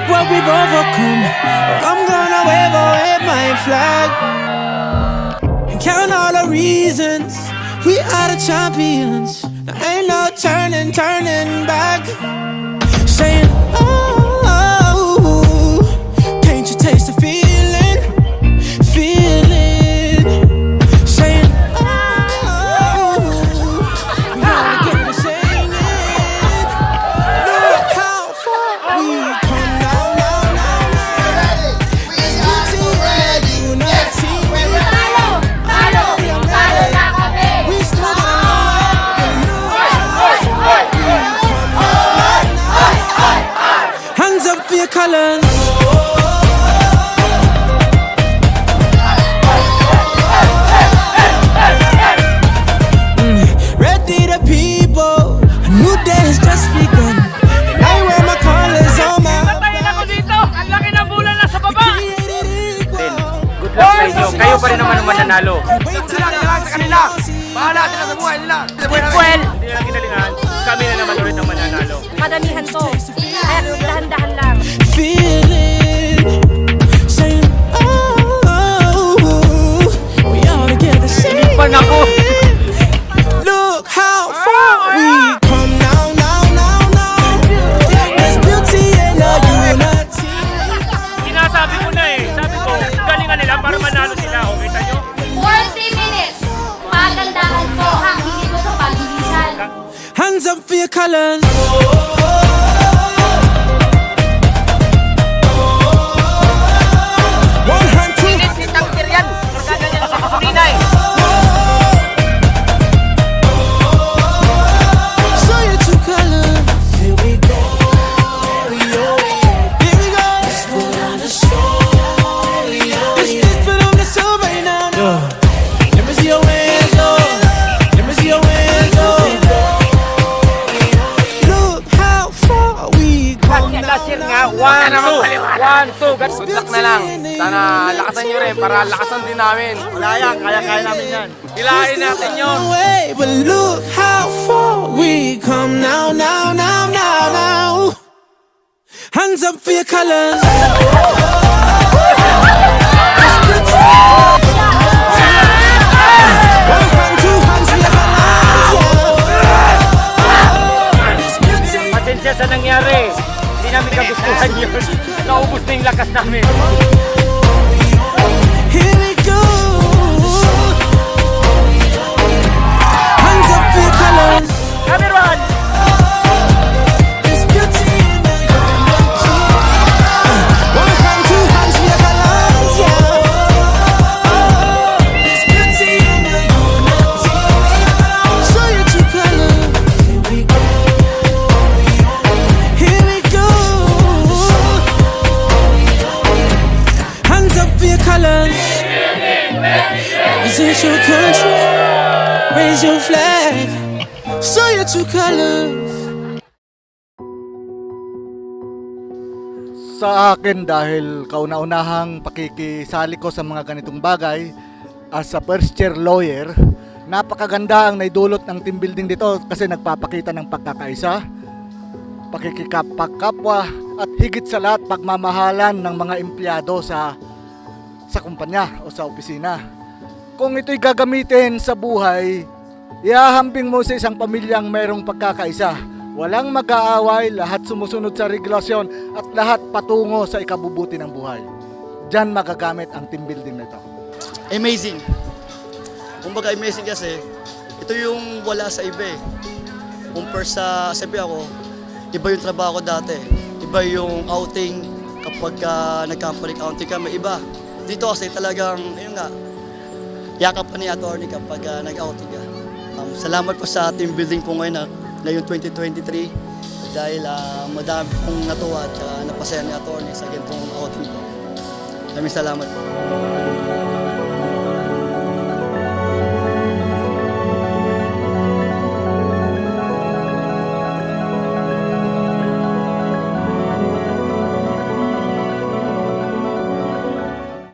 what we've overcome. I'm gonna wave my flag and count all the reasons we are the champions. There ain't no turning back. Saying, oh, can't you taste the feeling? Saying, oh, we gotta get it singing. Look how far we come now. It's beauty and unity. We still hands up for your colors. Ready the people, a new day has just begun. And I wear my colors on my Patayin ako dito! Ang laki ng bulan na sa baba! Good luck sa inyo. Kayo pa rin naman ang mananalo. Sila lang sa kanila. Bahala sila sa buhay nila. Well, Hindi na lang kinalingan. Kami na naman ulit ang mananalo. madamihan to. Kaya dahan-dahan lang. Feeling, saying, oh, we all together singing. Pan ako! Look how far we come now. There's beauty in the unity. Sinasabi ko na eh. Sabi ko, galingan nila para manalo sila. O, kita nyo? 40 minutes. Pagandahan ko ha, hindi ko to pagbilisan. Hands up for your colors. One hand, two. Sitang tiryan. Magkaganyan sa kusulinay. Show your true colors. Here we go. Here we go. Let's put on the show. Let's put on the show right now. Let me see your hands up. Let me see your hands up. Look how far we come now. Last year nga, 1, 2. Good luck na lang. Sana lakasan nyo rin para lakasan din namin. Wala yan, kaya namin yan. Hilahin natin yun. Way, but look how far we come now. Hands up for your colors. One hand, two hands for your colors. Pasensya sa nangyari. Hindi namin kagustuhan yun. Naubos na yung lakas namin. Here we go. Hands up for your colors. Everyone! There's beauty in the unity. One hand, two hands for your colors, yeah. There's beauty in the unity. Show your true colors. Here we go. Here we go. Hands up for your colors. Represent your country. Raise your flag. Show your true colors. Sa akin, dahil kauna-unahang pakikisali ko sa mga ganitong bagay as a first year lawyer, napakaganda ang naidulot ng team building dito kasi nagpapakita ng pagkakaisa, pakikipagkapwa at higit sa lahat pagmamahalan ng mga empleyado sa kumpanya o sa opisina. Kung ito'y gagamitin sa buhay, ihahambing mo sa isang pamilyang mayroong pagkakaisa. Walang mag-aaway, lahat sumusunod sa regulasyon at lahat patungo sa ikabubuti ng buhay. Diyan magagamit ang team building na ito. Amazing. Kumbaga amazing kasi ito yung wala sa iba eh. Compare sa sabi ako, iba yung trabaho ko dati. Iba yung outing kapag nag-company outing kami, iba. Dito kasi talagang, ayun nga, yakap ka ni attorney kapag nag-outing ka. Salamat po sa team building po ngayon na yung 2023 dahil madami pong natuwa at napasaya ni attorney sa ganitong outing po. Maraming salamat po.